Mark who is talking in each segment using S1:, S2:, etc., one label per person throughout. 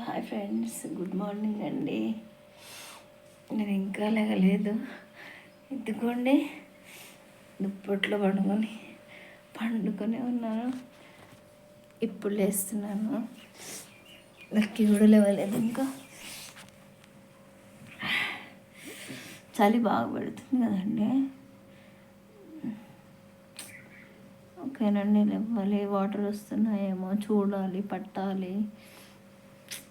S1: Hi friends, good morning అండి. నేను ఇంకా లేగలేదు. ఎత్తుకోండి, దుప్పట్లో పండుకొని ఉన్నాను. ఇప్పుడు లేస్తున్నాను. లక్కీ కూడా లేవలేదు. ఇంకా చలి బాగా పెడుతుంది కదండి. ఓకేనండి, లేవాలి. వాటర్ వస్తున్నాయేమో చూడాలి, పట్టాలి.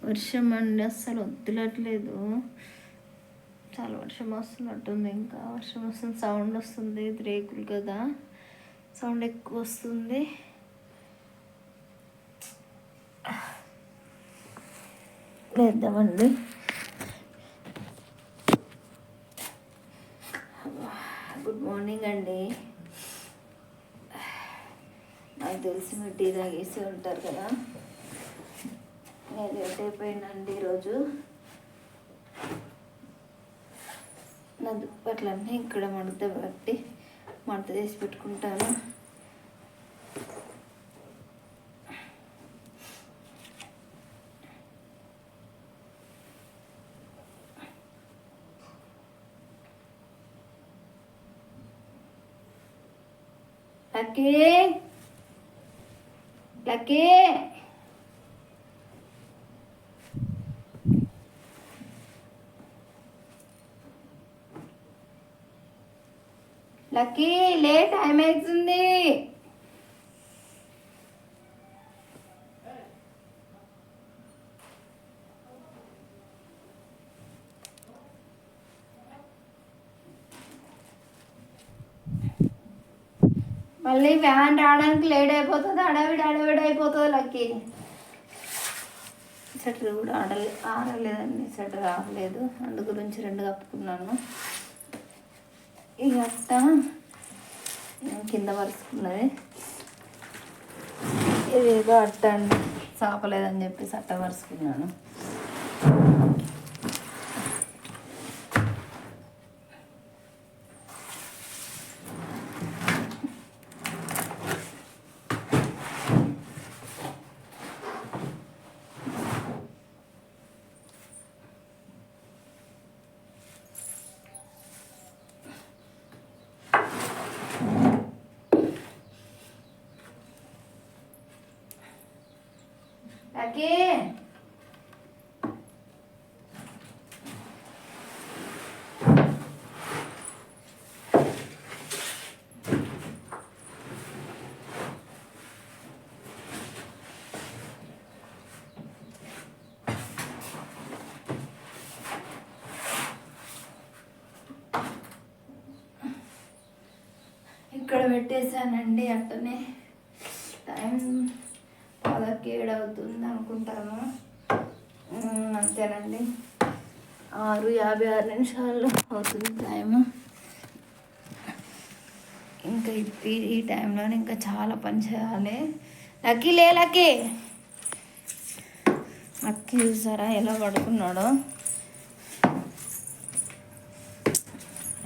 S1: వర్షం అండి అస్సలు వద్దులట్లేదు. చాలా వర్షం వస్తున్నట్టుంది. ఇంకా వర్షం వస్తుంది, సౌండ్ వస్తుంది. ఇది రేకులు కదా, సౌండ్ ఎక్కువ వస్తుంది. వేద్దామండి. గుడ్ మార్నింగ్ అండి. నాకు తెలిసి మీరు టీ తాగేసి ఉంటారు కదా. నేను లేట్ అయిపోయిందండి ఈరోజు. నా దుప్పట్లన్నీ ఇక్కడ మడత చేసి పెట్టుకుంటాను. లక్కీ లక్కీ లక్కీ లే, టైం అవుతుంది. మళ్ళీ వ్యాన్ రావడానికి లేట్ అయిపోతుంది. అడవిడి అయిపోతుంది. లక్కీ స్వెటర్ కూడా ఆరలేదండి. స్వెటర్ ఆరలేదు, అందు గురించి 2 కప్పుకున్నాను. ఈ అట్ట కింద పరుచుకున్నది. ఇదేదో అట్ట అండి, సాపలేదని చెప్పేసి అట్ట పరుచుకున్నాను. లక్కీ ఇక్కడ పెట్టేశానండి. అట్టనే టైం 7 అవుతుంది అనుకుంటాను. అంతేనండి, 6:56 అవుతుంది టైము. ఇంకా ఈ టైంలో ఇంకా చాలా పని చేయాలి. లక్కీ లే, లక్కీ చూసారా ఎలా పడుకున్నాడో.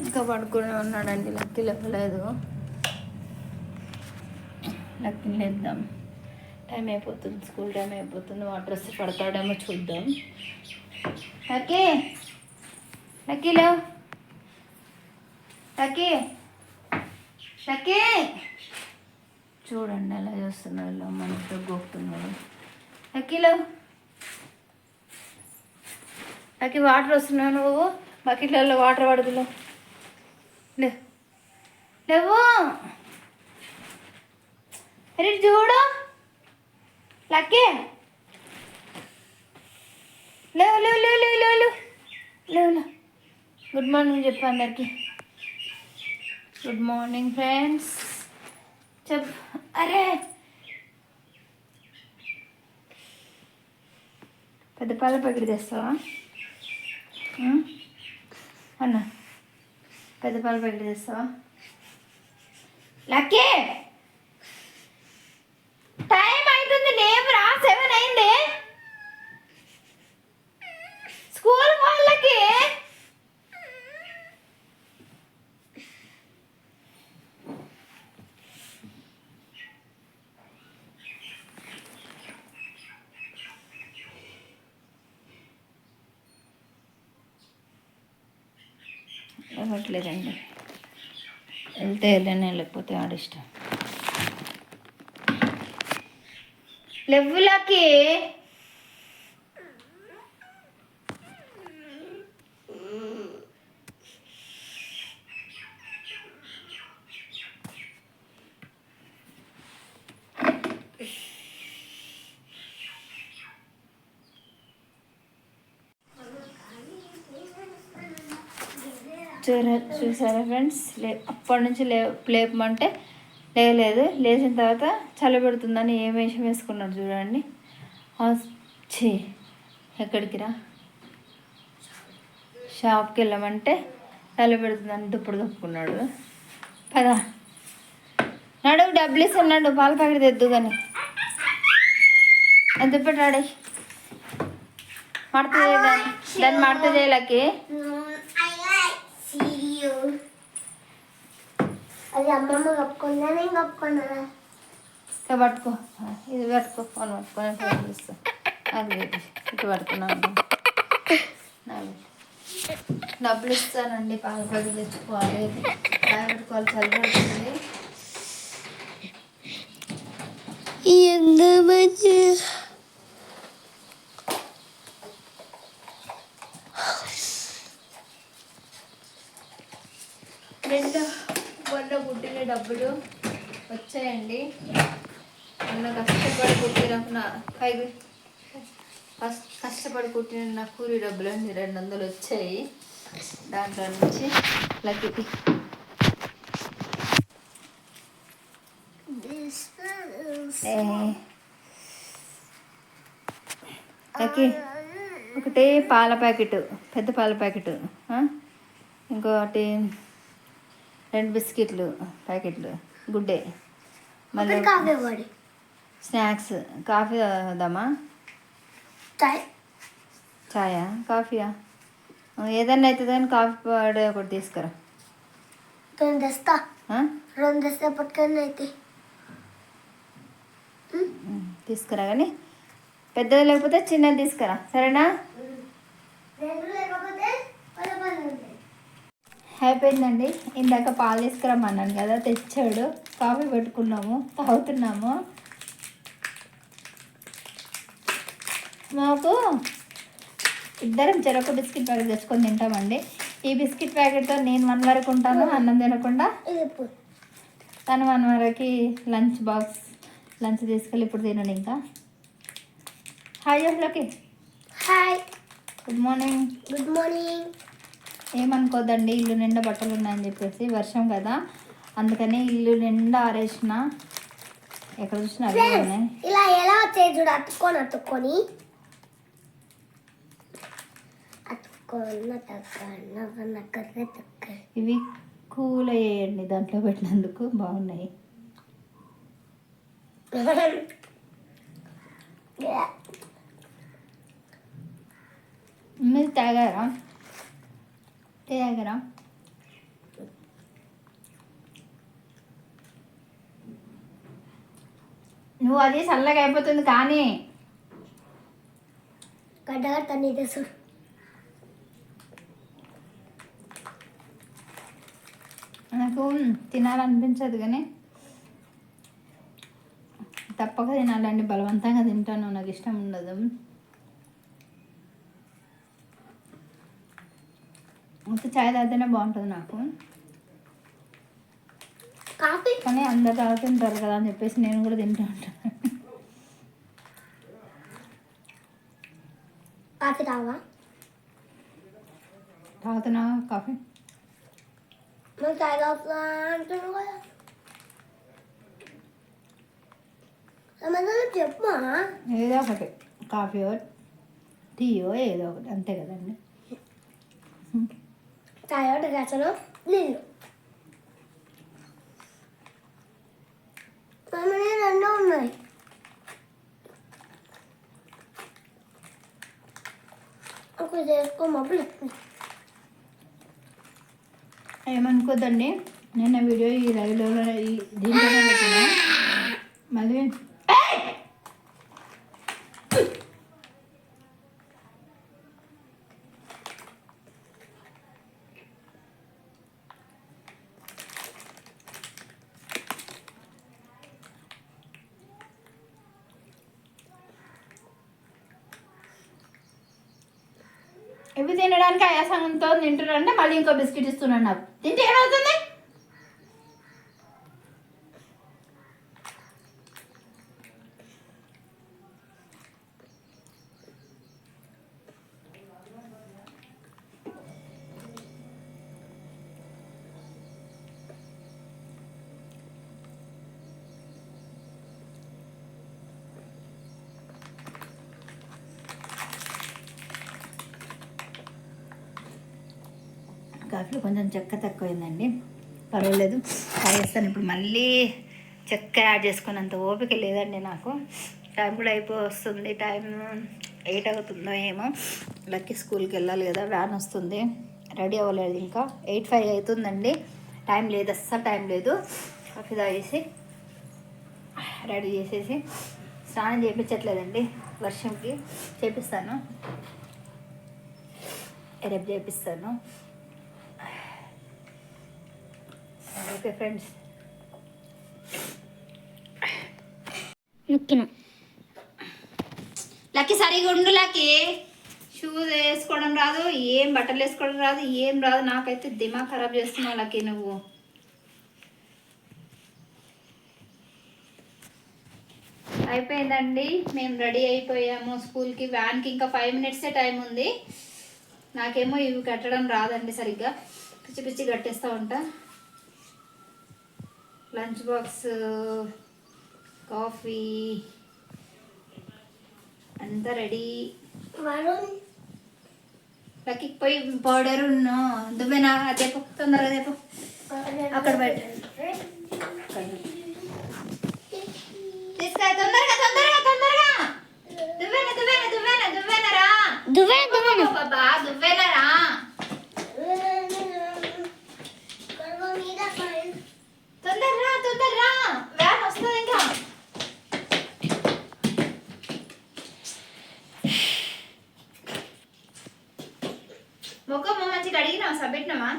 S1: ఇంకా పడుకునే ఉన్నాడండి. లక్కీ లేవలేదు. లక్కీ లేద్దాం, టైం అయిపోతుంది, స్కూల్ టైం అయిపోతుంది. వాటర్ వస్తే పడతాడేమో చూద్దాం. లక్కీలో లక్కీ చూడండి ఎలా చేస్తున్నాడు, మనతో గోపుతున్నాడు. లక్కీ వాటర్ వస్తున్నావు. నువ్వు బకెట్లలో వాటర్ పడదులో లేవు. అరే చూడు లక్కీ, లేవు లేవు లేవు లేవు లేవు లేవు లేవు. గుడ్ మార్నింగ్ చెప్పు అందరికి. గుడ్ మార్నింగ్ ఫ్రెండ్స్ చెప్పు. అరే పెద్ద పాల ప్యాకెట్ తెస్తావా అన్న? పెద్ద పాల ప్యాకెట్ తెస్తావా లక్కీ? టైం అవుతుంది, లేవురా. 7 అయింది. స్కూల్ వాళ్ళకి ఇవ్వట్లేదండి. వెళ్తే వెళ్ళనే, లేకపోతే ఆడిష్టం. లెవ్వులకి చూసారా ఫ్రెండ్స్, అప్పటి నుంచి లేపమంటే లేవలేదు. లేచిన తర్వాత చలి పెడుతుందని ఏం వేషం వేసుకున్నాడు చూడండి. ఛీ, ఎక్కడికి రా, షాప్కి వెళ్ళమంటే చలి పెడుతుందని దుప్పుడు కప్పుకున్నాడు. పదా నడువు, డబ్బులు ఇస్తున్నాడు, పాల ప్యాకెట్ తెద్దు కానీ అది దుప్పటి రాడే మడత దాన్ని మడత చేయలేకి.
S2: అది అమ్మమ్మ కప్పుకున్నా, నేను కప్పుకున్నా.
S1: పట్టుకో, ఇది పట్టుకో, ఫోన్ పట్టుకొని ఫోన్ చూస్తా. అది ఇటు పట్టుకున్నాను. డబ్బులు ఇస్తానండి, పాల ప్యాకెట్ తెచ్చుకోవాలి, పెట్టుకోవాలి, చలి పడుతుంది. మొన్న పుట్టిన డబ్బులు వచ్చాయండి. మొన్న కష్టపడి పుట్టిన కష్టపడి పుట్టిన నా కూలి డబ్బులు అండి 200 వచ్చాయి. దాంట్లో నుంచి లక్కీకి లక్కీ ఒకటి పాల ప్యాకెట్, పెద్ద పాల ప్యాకెట్, ఇంకోటి 2 బిస్కెట్లు ప్యాకెట్లు, గుడ్డే, మళ్ళీ స్నాక్స్. కాఫీ తాగుదామా? చాయా, కాఫీయా, ఏదన్నా అవుతుంది కానీ కాఫీ పౌడర్ ఒకటి తీసుకురా. తీసుకురా కానీ పెద్దది లేకపోతే చిన్నది తీసుకురా, సరేనా? అయిపోయిందండి. ఇందాక పాలు తీసుకురమ్మన్నాను కదా, తెచ్చాడు. కాఫీ పెట్టుకున్నాము, తాగుతున్నాము. మాకు ఇద్దరం చెరొక బిస్కెట్ ప్యాకెట్ తెచ్చుకొని తింటామండి. ఈ బిస్కెట్ ప్యాకెట్తో నేను 1 వరకు ఉంటాను అన్నం తినకుండా. తను 1 వరకు లంచ్ తీసుకెళ్ళి ఇప్పుడు తినను. ఇంకా హాయ్ చెప్పలోకి.
S2: Hi,
S1: good morning.
S2: Good morning.
S1: ఏమనుకోద్దండి, ఇల్లు నిండా బట్టలు ఉన్నాయని చెప్పేసి, వర్షం కదా అందుకని ఇల్లు నిండా ఆరేసిన. ఎక్కడ చూసినా అవి ఉన్నాయి.
S2: ఇలా ఎలా వచ్చాయి చూడు, అతుక్కొని
S1: ఇవి కూల్ అయ్యాయండి, దాంట్లో పెట్టినందుకు బాగున్నాయి. మీరు తాగారా? నువ్వు అది చల్లగా అయిపోతుంది కానీ నాకు తినాలనిపించదు కానీ తప్పక తినాలండి. బలవంతంగా తింటాను, నాకు ఇష్టం ఉండదు. మొత్తం చాయ్ తాగితేనే బాగుంటుంది నాకు.
S2: కాఫీ
S1: కానీ అందరు తాగుతుంటారు కదా అని చెప్పేసి నేను కూడా తింటూ ఉంటాను.
S2: కాఫీ
S1: తాగుతున్నా కాఫీ.
S2: చెప్పు,
S1: ఏదో ఒకటి, కాఫీయో టీయో ఏదో ఒకటి, అంతే కదండి.
S2: చాయ్ ఒకటి, గసలు నీళ్ళు, 2 ఉన్నాయి. ఒక చేసుకో మబ్బులు.
S1: ఏమనుకోద్దండి, నిన్న వీడియో ఈ లైవ్లో దీంట్లోనే పెట్టినా. మళ్ళీ
S3: ఇవి తినడానికి ఆయాసంతో తింటున్నారంటే మళ్ళీ ఇంకో బిస్కెట్ ఇస్తున్నాను నాకు. తింటే ఏమవుతుంది? కాఫీలో కొంచెం చెక్క తక్కువైందండి, పర్వాలేదు తాగేస్తాను. ఇప్పుడు మళ్ళీ చెక్క యాడ్ చేసుకున్నంత ఓపిక లేదండి నాకు. టైం కూడా వస్తుంది, టైం 8 అవుతుందో ఏమో. లక్కీ స్కూల్కి వెళ్ళాలి కదా, వ్యాన్ వస్తుంది. రెడీ అవ్వలేదు ఇంకా, 8:05 అవుతుందండి. టైం లేదు, అస్సలు టైం లేదు. కాఫీ తాగేసి రెడీ చేసేసి స్నానం చేయించట్లేదండి వర్షంకి, చేపిస్తాను, రేపు చేపిస్తాను. ఓకే ఫ్రెండ్స్, లక్కీ సరిగా ఉండు. లక్కీ షూస్ వేసుకోవడం రాదు, ఏం బట్టలు వేసుకోవడం రాదు, ఏం రాదు. నాకైతే దిమాగ్ ఖరాబ్ చేస్తున్నావు లక్కీ నువ్వు. అయిపోయిందండి, మేము రెడీ అయిపోయాము స్కూల్కి. వ్యాన్కి ఇంకా 5 minutes టైం ఉంది. నాకేమో ఇవి కట్టడం రాదండి సరిగ్గా, పిచ్చి పిచ్చి కట్టేస్తూ ఉంటా. లంచ్ బాక్స్, కాఫీ అంతా రెడీ. లక్కీ పోయి పౌడర్ దువ్వెనా తెప్పు, తొందరగా తెప్పు, అక్కడ పెట్టు. తీసుకా తొందరగా తొందరగా తొందరగా. దువ్వెన దువ్వెన దువ్వెన దువ్వెనరా, బాబా దువ్వెనరా. తొందరరా తొందరరా, వ్యాన్ వస్తుంది ఇంకా. ముఖం మంచిగా అడిగినావా, సబ్బెట్టినావా?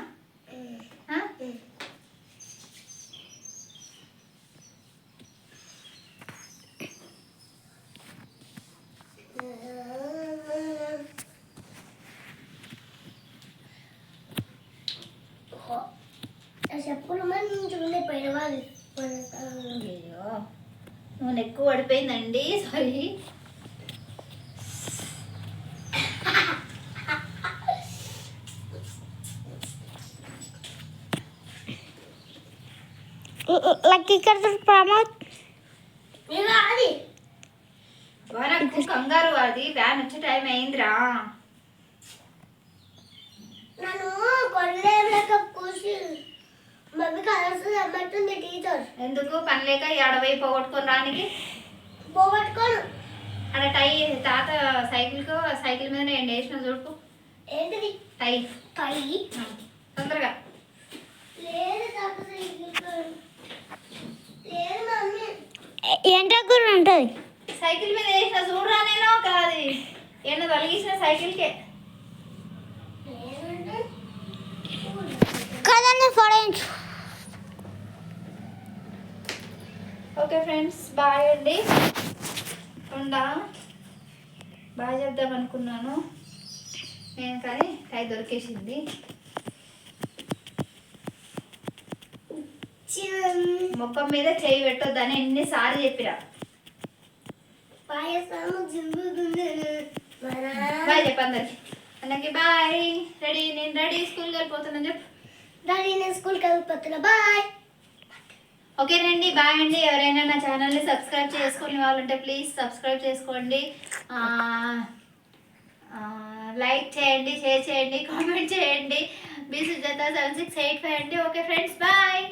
S2: చెప్పులు మంచిగా పోయినవాళ్ళు.
S3: అయ్యో నూనె ఎక్కువ పడిపోయిందండి, సారీ.
S2: లక్కీ ప్రమోద్
S3: వరకు కంగారు, అది వ్యాన్ వచ్చే టైం అయిందిరా.
S2: నన్ను కొనలేక కూర్చి మమ్మీ కలర్స్ రమ్మంటుంది టీచర్.
S3: ఎందుకు పని లేక ఎడవై పోగొట్టుకొని రానికి?
S2: పోగొట్టుకోను.
S3: అక్కడ టై తాత సైకిల్ మీద నేను వేసిన చూడుకు.
S2: ఏంటిది?
S3: టై.
S2: టై
S3: తొందరగా.
S2: లేదు తాత సైకిల్ లేదు మమ్మీ. ఏంటో కూడా ఉంటుంది.
S3: సైకిల్ మీద వేసిన చూడరా, నేను కాదు ఏమన్నా తొలగించిన సైకిల్కే
S2: కదండి ఫోరెంజ్.
S3: ఓకే ఫ్రెండ్స్, బాయ్ అండి. ఉండా, బాయ్ చెప్దాం అనుకున్నాను నేను, కానీ టై దొరికేసింది. ముఖం మీద చేయి పెట్టొద్దని ఎన్నిసార్లు చెప్పిరా. బాయ్ చెప్పు అందరికి. అందరికి బాయ్. రెడీ, నేను రెడీ, స్కూల్కి వెళ్ళిపోతున్నాను చెప్పు.
S2: డాడీ నేను స్కూల్కి వెళ్ళిపోతున్నా, బాయ్.
S3: ఓకేనండి, బాయ్ అండి. ఎవరైనా నా ఛానల్ని సబ్స్క్రైబ్ చేసుకునే వాళ్ళంటే ప్లీజ్ సబ్స్క్రైబ్ చేసుకోండి, లైక్ చేయండి, షేర్ చేయండి, కామెంట్ చేయండి. బి సుజాత 7685 అండి. Okay friends, bye.